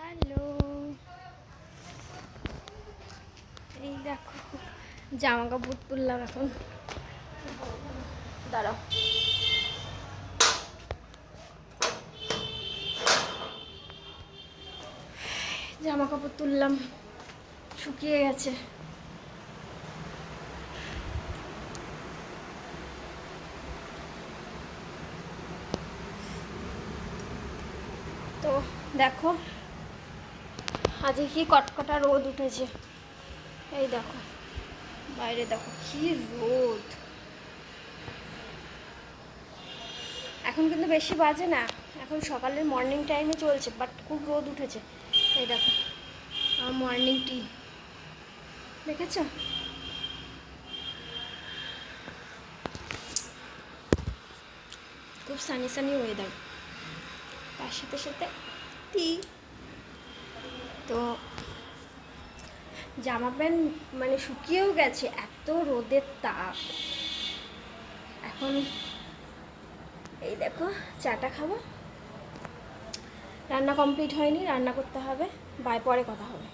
Hello, এই দেখো জামা কাপড় তুললাম এখন। দাঁড়াও, জামা কাপড় তুললাম, শুকিয়ে গেছে। তো দেখো আজকে কি কটকটা রোদ উঠেছে। এই দেখো বাইরে, দেখো কি রোদ। এখন কিন্তু বেশি বাজে না, এখন সকালের মর্নিং টাইমে চলছে, বাট খুব রোদ উঠেছে। এই দেখো আমার মর্নিং টি, দেখেছো? খুব সানি সানি ওয়েদার, তার সাথে সাথে টি। তো জামা প্যান্ট মানে শুকিয়েও গেছে, এত রোদের তাপ। এখন এই দেখো চাটা খাবো, রান্না কমপ্লিট হয়নি, রান্না করতে হবে, পরে কথা হবে।